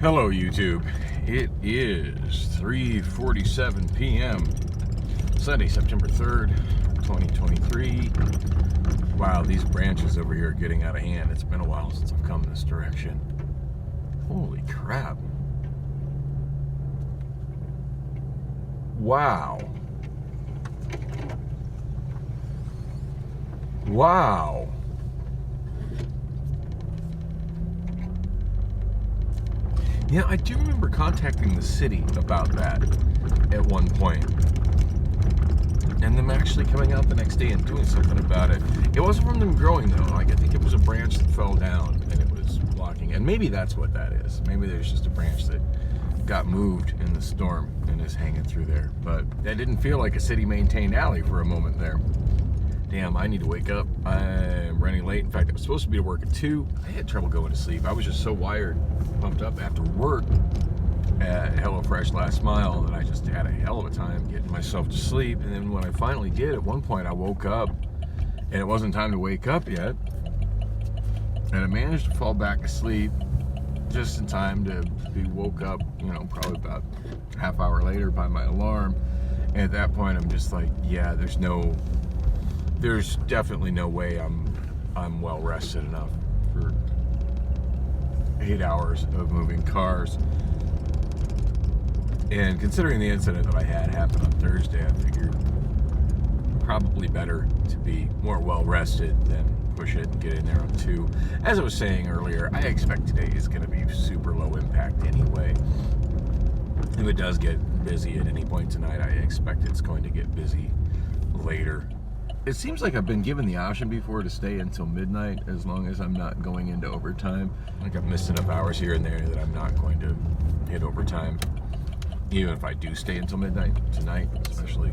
Hello YouTube. It is 3:47 p.m. Sunday, September 3rd, 2023. Wow, these branches over here are getting out of hand. It's been a while since I've come this direction. Holy crap. Wow. Wow. Yeah, I do remember contacting the city about that at one point. And them actually coming out the next day and doing something about it. It wasn't from them growing though. Like, I think it was a branch that fell down and it was blocking. And maybe that's what that is. Maybe there's just a branch that got moved in the storm and is hanging through there. But that didn't feel like a city-maintained alley for a moment there. Damn, I need to wake up. I'm running late. In fact, I was supposed to be to work at 2. I had trouble going to sleep. I was just so wired, pumped up after work at HelloFresh Last Mile that I just had a hell of a time getting myself to sleep. And then when I finally did, at one point I woke up and it wasn't time to wake up yet. And I managed to fall back asleep just in time to be woke up, probably about a half hour later by my alarm. And at that point, I'm just like, yeah, there's definitely no way I'm well rested enough for 8 hours of moving cars. And considering the incident that I had happen on Thursday, I figured probably better to be more well rested than push it and get in there on 2. As I was saying earlier, I expect today is going to be super low impact anyway. If it does get busy at any point tonight, I expect it's going to get busy later. It seems like I've been given the option before to stay until midnight as long as I'm not going into overtime. Like, I've missed enough hours here and there that I'm not going to hit overtime. Even if I do stay until midnight tonight, especially,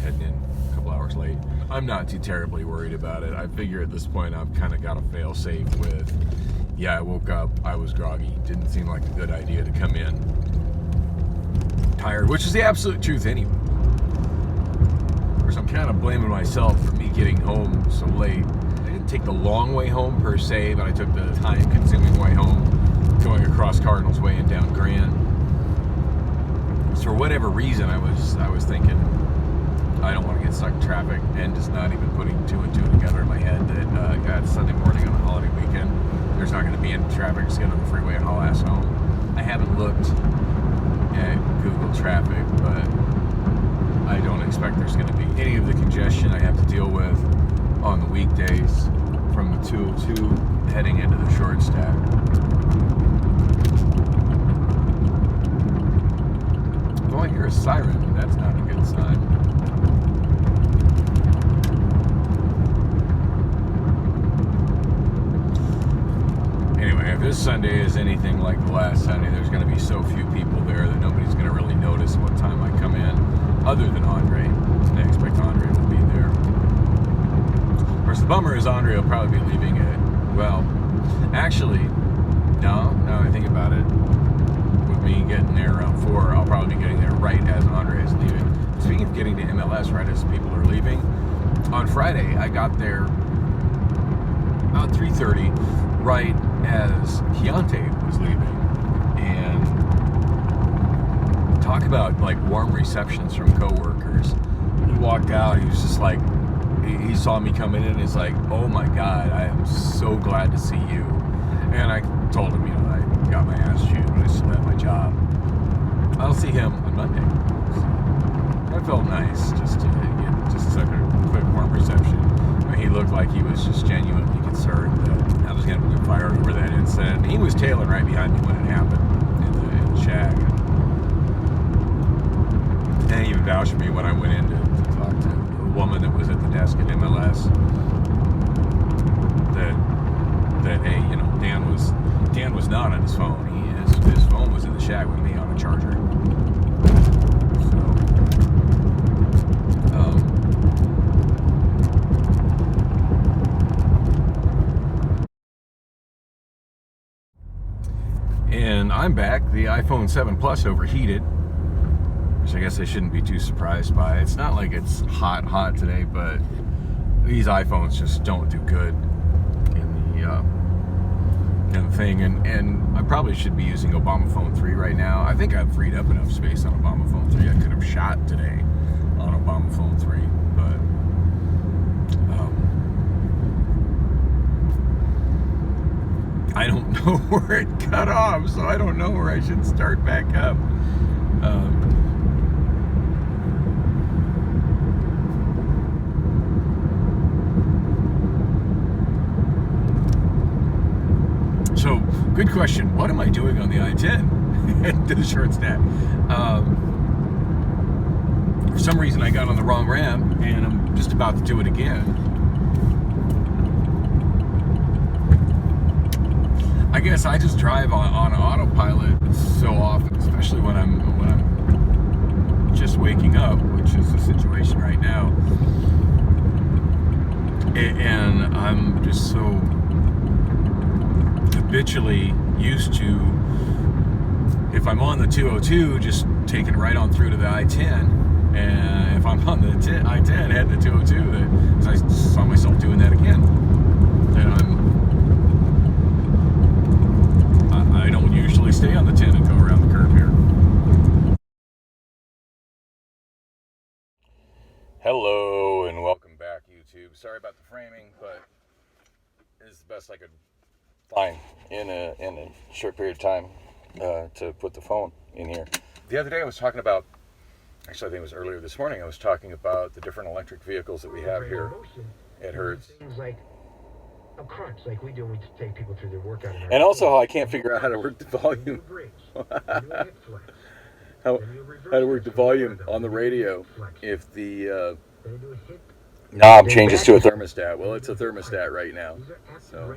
heading in a couple hours late. I'm not too terribly worried about it. I figure at this point I've kind of got a fail safe with, yeah, I woke up, I was groggy. Didn't seem like a good idea to come in tired, which is the absolute truth anyway. I'm kind of blaming myself for me getting home so late. I didn't take the long way home per se, but I took the time-consuming way home, going across Cardinals Way and down Grand. So for whatever reason, I was thinking I don't want to get stuck in traffic, and just not even putting 2 and 2 together in my head that God, Sunday morning on a holiday weekend, there's not going to be any traffic. Just get on the freeway and haul ass home. I haven't looked at Google traffic, but I don't expect there's going to be any of the congestion I have to deal with on the weekdays from the 202 heading into the short stack. Oh, I hear a siren. That's not a good sign. Anyway, if this Sunday is anything like the last Sunday, there's going to be so few people there that nobody's going to really notice what time I come in. Other than Andre. I expect Andre will be there. Of course, the bummer is Andre will probably be leaving at, well, actually, now I think about it, with me getting there around 4, I'll probably be getting there right as Andre is leaving. Speaking of getting to MLS right as people are leaving, on Friday I got there about 3:30, right as Keontae was leaving. And talk about like warm receptions from coworkers. He walked out, he was just like, he saw me coming in and he's like, oh my God, I am so glad to see you. And I told him, I got my ass chewed, but I still had my job. I'll see him on Monday. So that felt nice just to get just such a quick warm reception. He looked like he was just genuinely concerned that I was going to be fired over that incident. He was tailing right behind me when it happened in the shag. And he even vouched for me when I went in to talk to a woman that was at the desk at MLS. That hey, Dan was not on his phone. His phone was in the shack with me on a charger. And I'm back. The iPhone 7 Plus overheated, which I guess I shouldn't be too surprised by. It's not like it's hot today, but these iPhones just don't do good in the and thing, and I probably should be using Obama Phone 3 right now. I think I've freed up enough space on Obama Phone 3. I could have shot today on Obama Phone 3, but I don't know where it cut off, so I don't know where I should start back up. So, good question. What am I doing on the I-10 to the short stack? For some reason, I got on the wrong ramp, and I'm just about to do it again. I guess I just drive on autopilot so often, especially when I'm just waking up, which is the situation right now, and I'm just so habitually used to, if I'm on the 202, just taking right on through to the I-10, and if I'm on the I-10 heading to 202, I saw myself doing that again, and I don't usually stay on the 10 and go around the curve here. Hello and welcome back, YouTube. Sorry about the framing, but it's the best I could find in a short period of time to put the phone in here. The other day I was talking about, actually I think it was earlier this morning, I was talking about the different electric vehicles that we have here at Hertz. Things like a crunch, like we do when we take people through their workout. And also how I can't figure out how to work the volume. how to work the volume on the radio if the knob changes to a thermostat. Well, it's a thermostat right now. So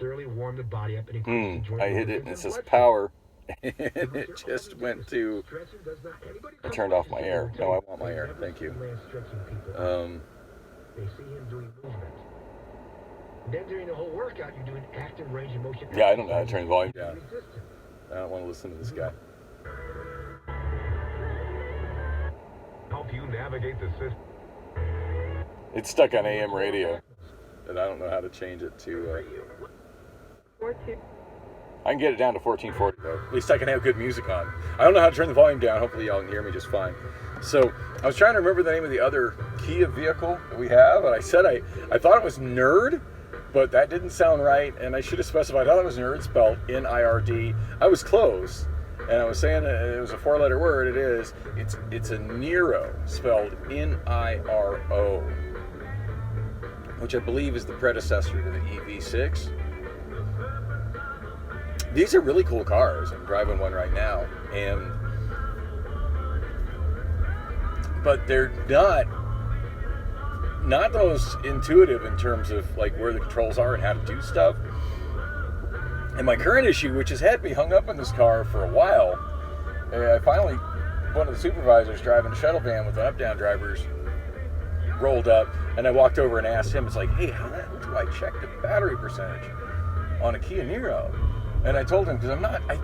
thoroughly warm the body up and I hit it and it says power, and it just went to. I turned off my air. No, I want my air. Thank you. They see him doing movement. Then during the whole workout, you're doing active range of motion. Yeah, I don't know how to turn the volume down. I don't want to listen to this guy. Help you navigate the system. It's stuck on AM radio, and I don't know how to change it to. I can get it down to 1440 though. At least I can have good music on. I don't know how to turn the volume down. Hopefully y'all can hear me just fine. So I was trying to remember the name of the other Kia vehicle that we have, and I said I thought it was Nerd, but that didn't sound right, and I should have specified. I thought it was Nerd, spelled N-I-R-D. I was close, and I was saying it was a four-letter word. It is. It's a Niro, spelled N-I-R-O, which I believe is the predecessor to the EV6. These are really cool cars. I'm driving one right now, but they're not the most intuitive in terms of like where the controls are and how to do stuff. And my current issue, which has had me hung up in this car for a while, I finally, one of the supervisors driving a shuttle van with the up-down drivers rolled up, and I walked over and asked him, it's like, hey, how do I check the battery percentage on a Kia Niro? And I told him, because I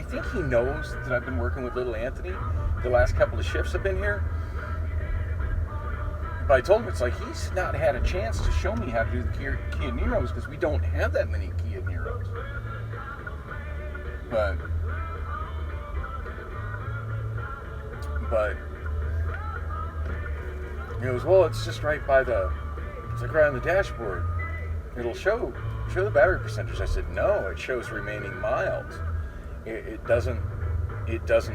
think he knows that I've been working with little Anthony the last couple of shifts I've been here. But I told him, it's like, he's not had a chance to show me how to do the Kia Niros, because we don't have that many Kia Niros. But he goes, well, it's just right by it's like right on the dashboard. It'll show the battery percentage. I said, no, it shows remaining miles. It doesn't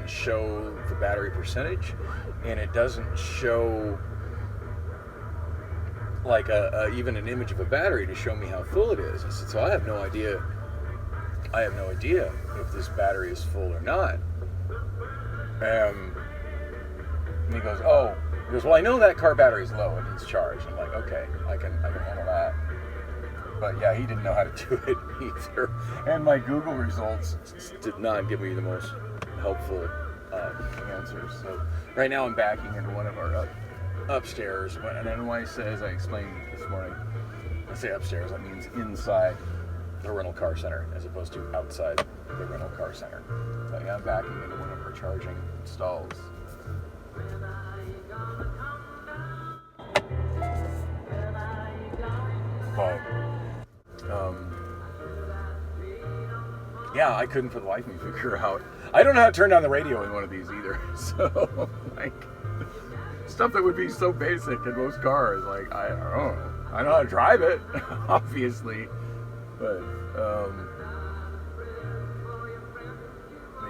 show the battery percentage, and it doesn't show like even an image of a battery to show me how full it is. I said, so I have no idea if this battery is full or not. And he goes, well, I know that car battery is low, it needs charge. I'm like, okay, I can handle that. But yeah, he didn't know how to do it either. And my Google results did not give me the most helpful answers. So right now I'm backing into one of our upstairs. And then when I say, as I explained this morning, I say upstairs, that means inside the rental car center as opposed to outside the rental car center. So yeah, I'm backing into one of our charging stalls. But yeah, I couldn't for the life of me figure out. I don't know how to turn down the radio in one of these either. So, like, stuff that would be so basic in most cars, like, I don't know. I know how to drive it, obviously, but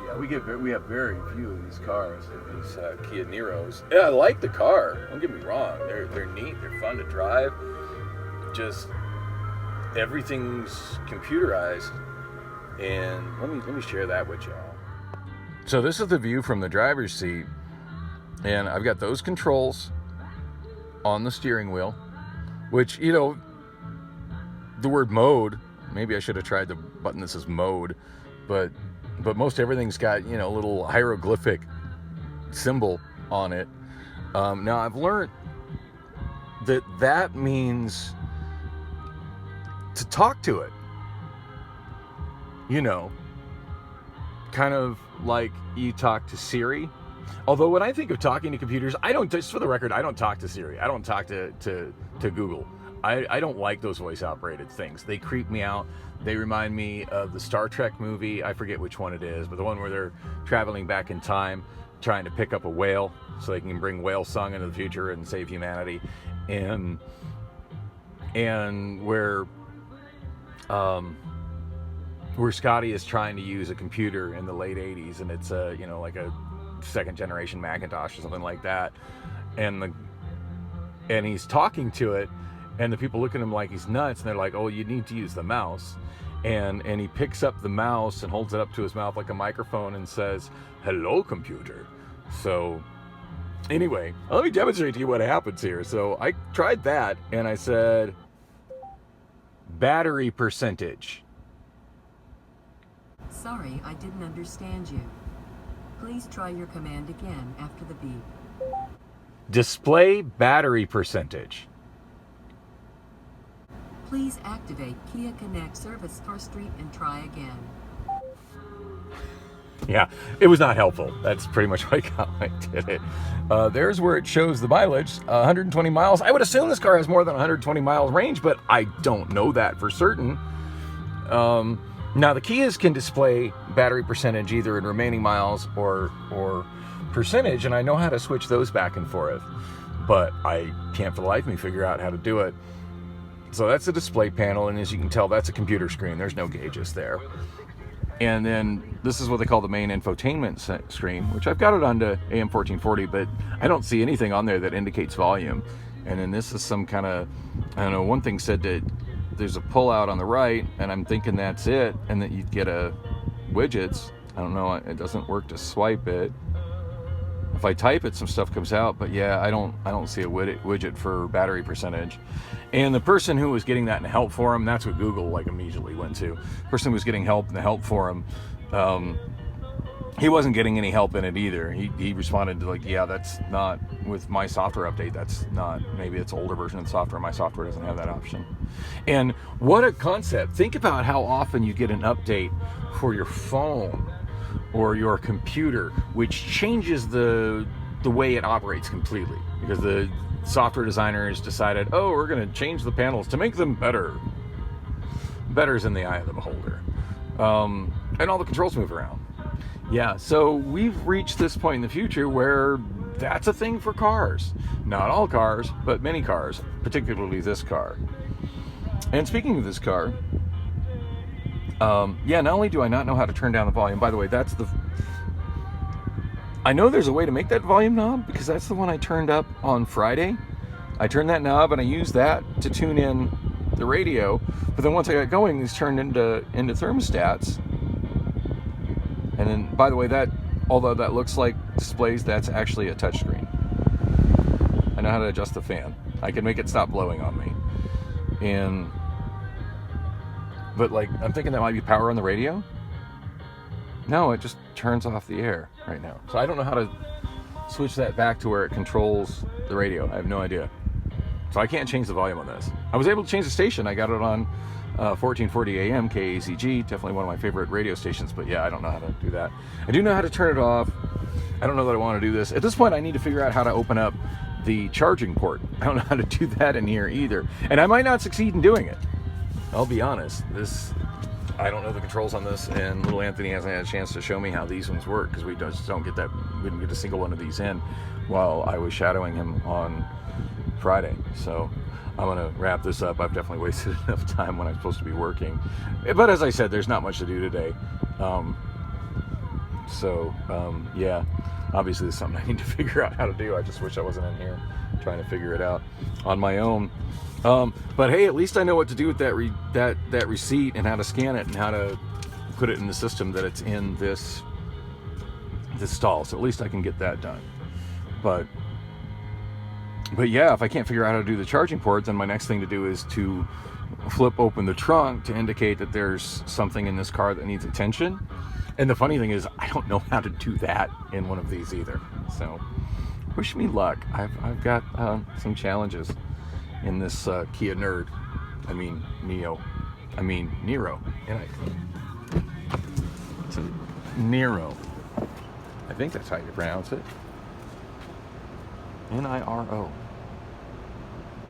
yeah, we have very few of these cars, these Kia Niros. Yeah, I like the car. Don't get me wrong. They're neat. They're fun to drive. Just everything's computerized, and let me share that with y'all. So this is the view from the driver's seat, and I've got those controls on the steering wheel, which, you know, the word mode, maybe I should have tried the button that says mode, but most everything's got, you know, a little hieroglyphic symbol on it. Now I've learned that means to talk to it, you know, kind of like you talk to Siri. Although when I think of talking to computers, I don't, just for the record, I don't talk to Siri. I don't talk to Google. I don't like those voice operated things. They creep me out. They remind me of the Star Trek movie. I forget which one it is, but the one where they're traveling back in time, trying to pick up a whale so they can bring whale song into the future and save humanity. And where Scotty is trying to use a computer in the late 80s, and it's a, you know, like a second generation Macintosh or something like that, and he's talking to it, and the people look at him like he's nuts, and they're like, oh, you need to use the mouse, and he picks up the mouse and holds it up to his mouth like a microphone and says, hello, computer. So anyway, let me demonstrate to you what happens here. So I tried that, and I said battery percentage. Sorry, I didn't understand you. Please try your command again after the beep. Display battery percentage. Please activate Kia Connect Service Car Street and try again. Yeah, it was not helpful. That's pretty much what I got when I did it. There's where it shows the mileage, 120 miles. I would assume this car has more than 120 miles range, but I don't know that for certain. Now the Kias can display battery percentage either in remaining miles or percentage, and I know how to switch those back and forth, but I can't for the life of me figure out how to do it. So that's the display panel, and as you can tell, that's a computer screen. There's no gauges there. And then this is what they call the main infotainment screen, which I've got it onto AM 1440, but I don't see anything on there that indicates volume. And then this is some kind of, I don't know, one thing said that there's a pull out on the right, and I'm thinking that's it, and that you'd get a widgets. I don't know, it doesn't work to swipe it. If I type it, some stuff comes out, but yeah, I don't see a widget for battery percentage. And the person who was getting that in the help forum, that's what Google like immediately went to. The person who was getting help in the help forum, he wasn't getting any help in it either. He responded to like, yeah, that's not with my software update. That's not, maybe it's an older version of the software. My software doesn't have that option. And what a concept. Think about how often you get an update for your phone or your computer, which changes the way it operates completely, because the software designers decided, oh, we're going to change the panels to make them better. Better's in the eye of the beholder. And all the controls move around. Yeah, so we've reached this point in the future where that's a thing for cars. Not all cars, but many cars, particularly this car. And speaking of this car, yeah, not only do I not know how to turn down the volume, by the way, I know there's a way to make that volume knob, because that's the one I turned up on Friday. I turned that knob and I used that to tune in the radio, but then once I got going, these turned into thermostats. And then, by the way, that, although that looks like displays, that's actually a touchscreen. I know how to adjust the fan. I can make it stop blowing on me. But like, I'm thinking that might be power on the radio. No, it just turns off the air right now. So I don't know how to switch that back to where it controls the radio. I have no idea. So I can't change the volume on this. I was able to change the station. I got it on 1440 AM KACG, definitely one of my favorite radio stations, but yeah, I don't know how to do that. I do know how to turn it off. I don't know that I want to do this. At this point, I need to figure out how to open up the charging port. I don't know how to do that in here either. And I might not succeed in doing it. I'll be honest. I don't know the controls on this, and little Anthony hasn't had a chance to show me how these ones work, because we just don't get that. We didn't get a single one of these in while I was shadowing him on Friday. So I'm gonna wrap this up. I've definitely wasted enough time when I'm supposed to be working, but as I said, there's not much to do today. Yeah, obviously this is something I need to figure out how to do. I just wish I wasn't in here trying to figure it out on my own. But hey, at least I know what to do with that receipt, and how to scan it, and how to put it in the system that it's in this stall. So at least I can get that done. But yeah, if I can't figure out how to do the charging port, then my next thing to do is to flip open the trunk to indicate that there's something in this car that needs attention. And the funny thing is, I don't know how to do that in one of these either. So wish me luck. I've got some challenges in this Kia Niro. It's a Niro. I think that's how you pronounce it. Niro.